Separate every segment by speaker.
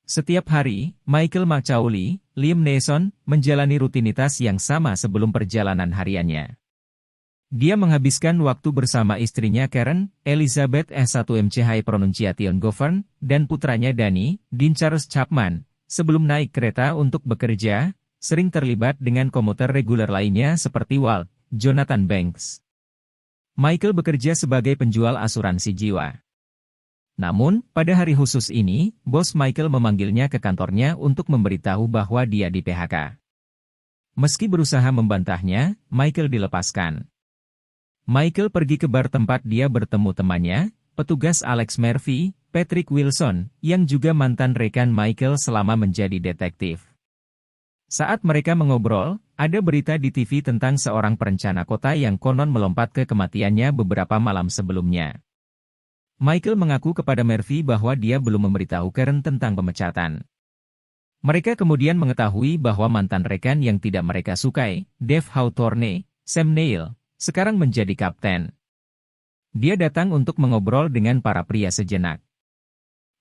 Speaker 1: Setiap hari, Michael McCauley, Liam Neeson, menjalani rutinitas yang sama sebelum perjalanan hariannya. Dia menghabiskan waktu bersama istrinya Karen, Elizabeth S1MC High Pronunciation Govern, dan putranya Danny, Dean Charles Chapman. Sebelum naik kereta untuk bekerja, sering terlibat dengan komuter reguler lainnya seperti Walt, Jonathan Banks. Michael bekerja sebagai penjual asuransi jiwa. Namun, pada hari khusus ini, bos Michael memanggilnya ke kantornya untuk memberitahu bahwa dia di PHK. Meski berusaha membantahnya, Michael dilepaskan. Michael pergi ke bar tempat dia bertemu temannya, petugas Alex Murphy, Patrick Wilson, yang juga mantan rekan Michael selama menjadi detektif. Saat mereka mengobrol, ada berita di TV tentang seorang perencana kota yang konon melompat ke kematiannya beberapa malam sebelumnya. Michael mengaku kepada Murphy bahwa dia belum memberitahu Karen tentang pemecatan. Mereka kemudian mengetahui bahwa mantan rekan yang tidak mereka sukai, Dave Hawthorne, Sam Neill, sekarang menjadi kapten. Dia datang untuk mengobrol dengan para pria sejenak.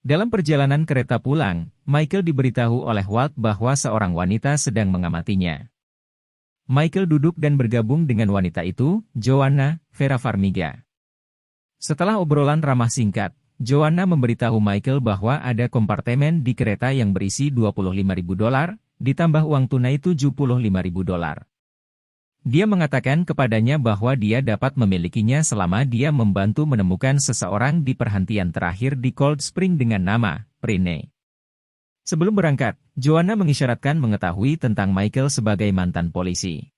Speaker 1: Dalam perjalanan kereta pulang, Michael diberitahu oleh Walt bahwa seorang wanita sedang mengamatinya. Michael duduk dan bergabung dengan wanita itu, Joanna Vera Farmiga. Setelah obrolan ramah singkat, Joanna memberitahu Michael bahwa ada kompartemen di kereta yang berisi $25.000, ditambah uang tunai $75.000. Dia mengatakan kepadanya bahwa dia dapat memilikinya selama dia membantu menemukan seseorang di perhentian terakhir di Cold Spring dengan nama Prinne. Sebelum berangkat, Joanna mengisyaratkan mengetahui tentang Michael sebagai mantan polisi.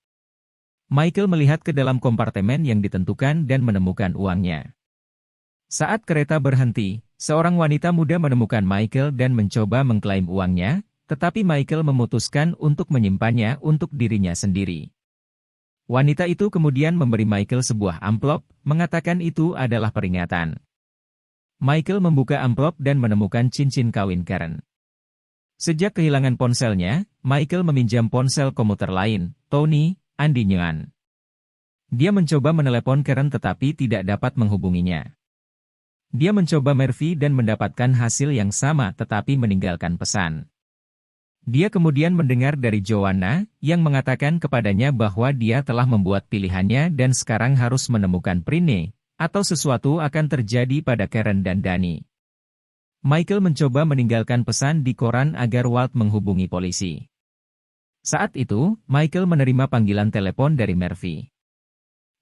Speaker 1: Michael melihat ke dalam kompartemen yang ditentukan dan menemukan uangnya. Saat kereta berhenti, seorang wanita muda menemukan Michael dan mencoba mengklaim uangnya, tetapi Michael memutuskan untuk menyimpannya untuk dirinya sendiri. Wanita itu kemudian memberi Michael sebuah amplop, mengatakan itu adalah peringatan. Michael membuka amplop dan menemukan cincin kawin Karen. Sejak kehilangan ponselnya, Michael meminjam ponsel komuter lain, Tony Andinyan. Dia mencoba menelepon Karen tetapi tidak dapat menghubunginya. Dia mencoba Murphy dan mendapatkan hasil yang sama tetapi meninggalkan pesan. Dia kemudian mendengar dari Joanna, yang mengatakan kepadanya bahwa dia telah membuat pilihannya dan sekarang harus menemukan Prinne, atau sesuatu akan terjadi pada Karen dan Danny. Michael mencoba meninggalkan pesan di koran agar Walt menghubungi polisi. Saat itu, Michael menerima panggilan telepon dari Murphy.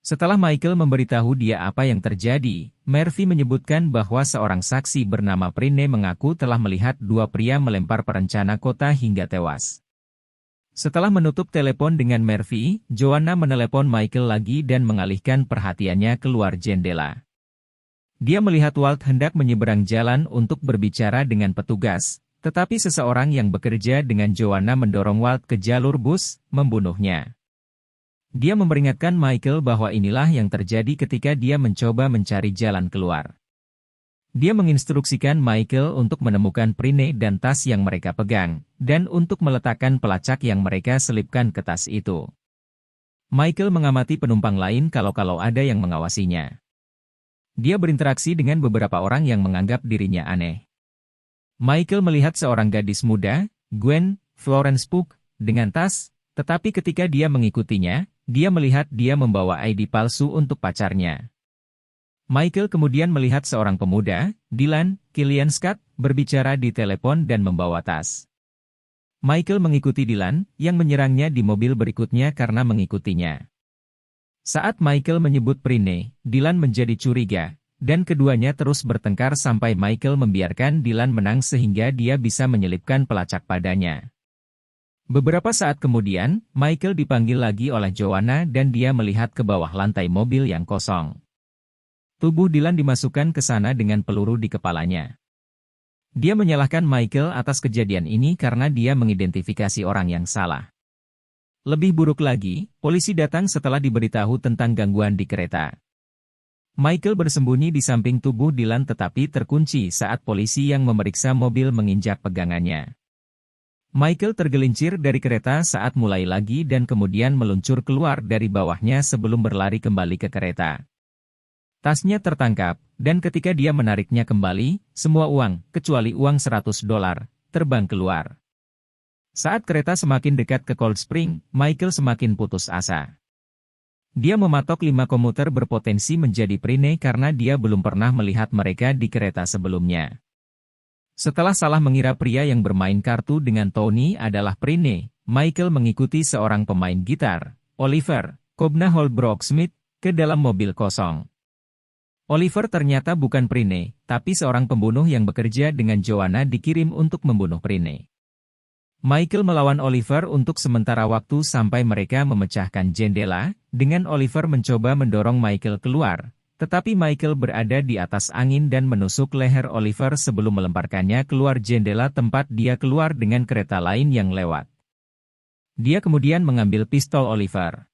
Speaker 1: Setelah Michael memberitahu dia apa yang terjadi, Murphy menyebutkan bahwa seorang saksi bernama Prinne mengaku telah melihat dua pria melempar perencana kota hingga tewas. Setelah menutup telepon dengan Murphy, Joanna menelepon Michael lagi dan mengalihkan perhatiannya keluar jendela. Dia melihat Walt hendak menyeberang jalan untuk berbicara dengan petugas, tetapi seseorang yang bekerja dengan Joanna mendorong Walt ke jalur bus, membunuhnya. Dia memperingatkan Michael bahwa inilah yang terjadi ketika dia mencoba mencari jalan keluar. Dia menginstruksikan Michael untuk menemukan Prinne dan tas yang mereka pegang, dan untuk meletakkan pelacak yang mereka selipkan ke tas itu. Michael mengamati penumpang lain kalau ada yang mengawasinya. Dia berinteraksi dengan beberapa orang yang menganggap dirinya aneh. Michael melihat seorang gadis muda, Gwen Florence Pugh, dengan tas, tetapi ketika dia mengikutinya, dia melihat dia membawa ID palsu untuk pacarnya. Michael kemudian melihat seorang pemuda, Dylan Killian Scott, berbicara di telepon dan membawa tas. Michael mengikuti Dylan, yang menyerangnya di mobil berikutnya karena mengikutinya. Saat Michael menyebut Prinne, Dylan menjadi curiga, dan keduanya terus bertengkar sampai Michael membiarkan Dylan menang sehingga dia bisa menyelipkan pelacak padanya. Beberapa saat kemudian, Michael dipanggil lagi oleh Joanna dan dia melihat ke bawah lantai mobil yang kosong. Tubuh Dylan dimasukkan ke sana dengan peluru di kepalanya. Dia menyalahkan Michael atas kejadian ini karena dia mengidentifikasi orang yang salah. Lebih buruk lagi, polisi datang setelah diberitahu tentang gangguan di kereta. Michael bersembunyi di samping tubuh Dylan tetapi terkunci saat polisi yang memeriksa mobil menginjak pegangannya. Michael tergelincir dari kereta saat mulai lagi dan kemudian meluncur keluar dari bawahnya sebelum berlari kembali ke kereta. Tasnya tertangkap, dan ketika dia menariknya kembali, semua uang, kecuali uang $100, terbang keluar. Saat kereta semakin dekat ke Cold Spring, Michael semakin putus asa. Dia mematok 5 komuter berpotensi menjadi Prine karena dia belum pernah melihat mereka di kereta sebelumnya. Setelah salah mengira pria yang bermain kartu dengan Tony adalah Prine, Michael mengikuti seorang pemain gitar, Oliver Kobna Holbrook Smith, ke dalam mobil kosong. Oliver ternyata bukan Prine, tapi seorang pembunuh yang bekerja dengan Joanna dikirim untuk membunuh Prine. Michael melawan Oliver untuk sementara waktu sampai mereka memecahkan jendela, dengan Oliver mencoba mendorong Michael keluar, tetapi Michael berada di atas angin dan menusuk leher Oliver sebelum melemparkannya keluar jendela tempat dia keluar dengan kereta lain yang lewat. Dia kemudian mengambil pistol Oliver.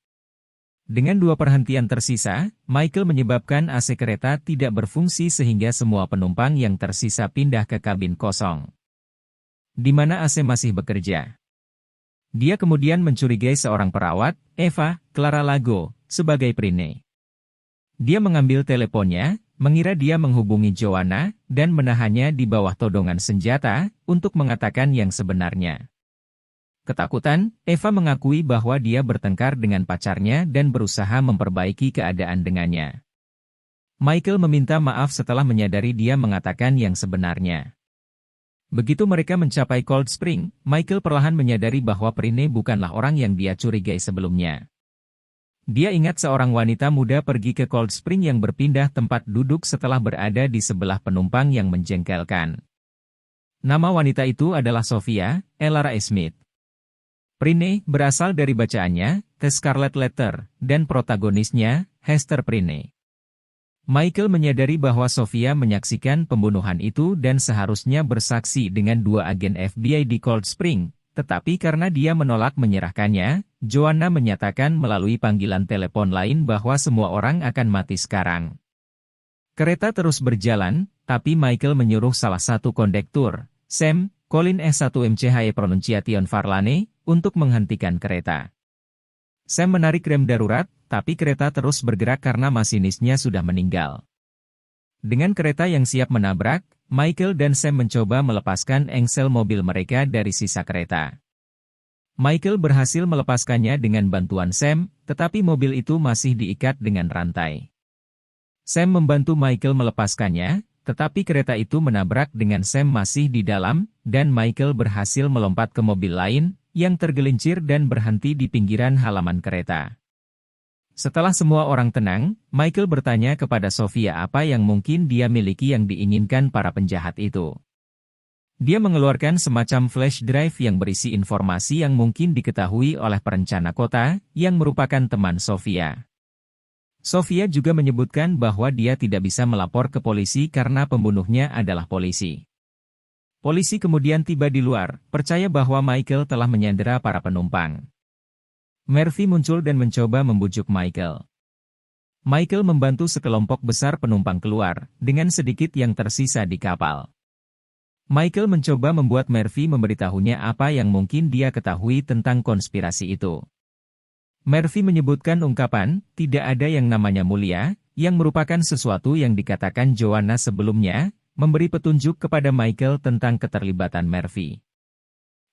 Speaker 1: Dengan 2 perhentian tersisa, Michael menyebabkan AC kereta tidak berfungsi sehingga semua penumpang yang tersisa pindah ke kabin kosong, di mana AC masih bekerja. Dia kemudian mencurigai seorang perawat, Eva Clara Lago, sebagai Prine. Dia mengambil teleponnya, mengira dia menghubungi Joanna, dan menahannya di bawah todongan senjata, untuk mengatakan yang sebenarnya. Ketakutan, Eva mengakui bahwa dia bertengkar dengan pacarnya dan berusaha memperbaiki keadaan dengannya. Michael meminta maaf setelah menyadari dia mengatakan yang sebenarnya. Begitu mereka mencapai Cold Spring, Michael perlahan menyadari bahwa Prine bukanlah orang yang dia curigai sebelumnya. Dia ingat seorang wanita muda pergi ke Cold Spring yang berpindah tempat duduk setelah berada di sebelah penumpang yang menjengkelkan. Nama wanita itu adalah Sophia Elara Smith. Prine berasal dari bacaannya, The Scarlet Letter, dan protagonisnya, Hester Prine. Michael menyadari bahwa Sophia menyaksikan pembunuhan itu dan seharusnya bersaksi dengan 2 agen FBI di Cold Spring, tetapi karena dia menolak menyerahkannya, Joanna menyatakan melalui panggilan telepon lain bahwa semua orang akan mati sekarang. Kereta terus berjalan, tapi Michael menyuruh salah satu kondektur, Sam Colin S1MCHE Pronunciation Farlane, untuk menghentikan kereta. Sam menarik rem darurat, tapi kereta terus bergerak karena masinisnya sudah meninggal. Dengan kereta yang siap menabrak, Michael dan Sam mencoba melepaskan engsel mobil mereka dari sisa kereta. Michael berhasil melepaskannya dengan bantuan Sam, tetapi mobil itu masih diikat dengan rantai. Sam membantu Michael melepaskannya, tetapi kereta itu menabrak dengan Sam masih di dalam, dan Michael berhasil melompat ke mobil lain, yang tergelincir dan berhenti di pinggiran halaman kereta. Setelah semua orang tenang, Michael bertanya kepada Sophia apa yang mungkin dia miliki yang diinginkan para penjahat itu. Dia mengeluarkan semacam flash drive yang berisi informasi yang mungkin diketahui oleh perencana kota, yang merupakan teman Sophia. Sophia juga menyebutkan bahwa dia tidak bisa melapor ke polisi karena pembunuhnya adalah polisi. Polisi kemudian tiba di luar, percaya bahwa Michael telah menyandera para penumpang. Murphy muncul dan mencoba membujuk Michael. Michael membantu sekelompok besar penumpang keluar, dengan sedikit yang tersisa di kapal. Michael mencoba membuat Murphy memberitahunya apa yang mungkin dia ketahui tentang konspirasi itu. Murphy menyebutkan ungkapan, tidak ada yang namanya mulia, yang merupakan sesuatu yang dikatakan Joanna sebelumnya, memberi petunjuk kepada Michael tentang keterlibatan Murphy.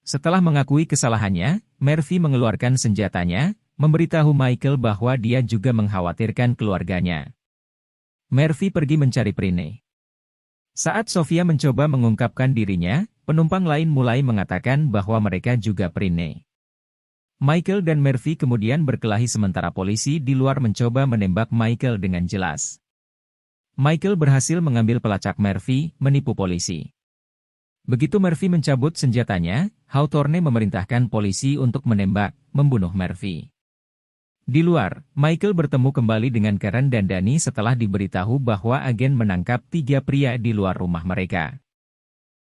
Speaker 1: Setelah mengakui kesalahannya, Murphy mengeluarkan senjatanya, memberitahu Michael bahwa dia juga mengkhawatirkan keluarganya. Murphy pergi mencari Prine. Saat Sophia mencoba mengungkapkan dirinya, penumpang lain mulai mengatakan bahwa mereka juga Prine. Michael dan Murphy kemudian berkelahi sementara polisi di luar mencoba menembak Michael dengan jelas. Michael berhasil mengambil pelacak Murphy, menipu polisi. Begitu Murphy mencabut senjatanya, Hawthorne memerintahkan polisi untuk menembak, membunuh Murphy. Di luar, Michael bertemu kembali dengan Karen dan Danny setelah diberitahu bahwa agen menangkap 3 pria di luar rumah mereka.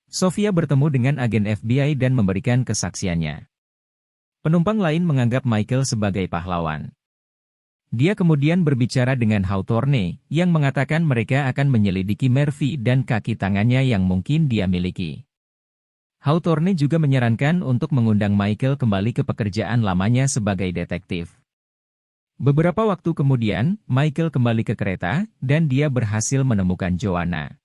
Speaker 1: Sophia bertemu dengan agen FBI dan memberikan kesaksiannya. Penumpang lain menganggap Michael sebagai pahlawan. Dia kemudian berbicara dengan Hawthorne, yang mengatakan mereka akan menyelidiki Murphy dan kaki tangannya yang mungkin dia miliki. Hawthorne juga menyarankan untuk mengundang Michael kembali ke pekerjaan lamanya sebagai detektif. Beberapa waktu kemudian, Michael kembali ke kereta, dan dia berhasil menemukan Joanna.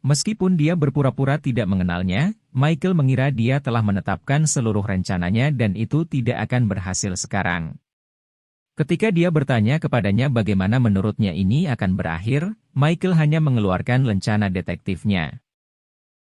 Speaker 1: Meskipun dia berpura-pura tidak mengenalnya, Michael mengira dia telah menetapkan seluruh rencananya dan itu tidak akan berhasil sekarang. Ketika dia bertanya kepadanya bagaimana menurutnya ini akan berakhir, Michael hanya mengeluarkan lencana detektifnya.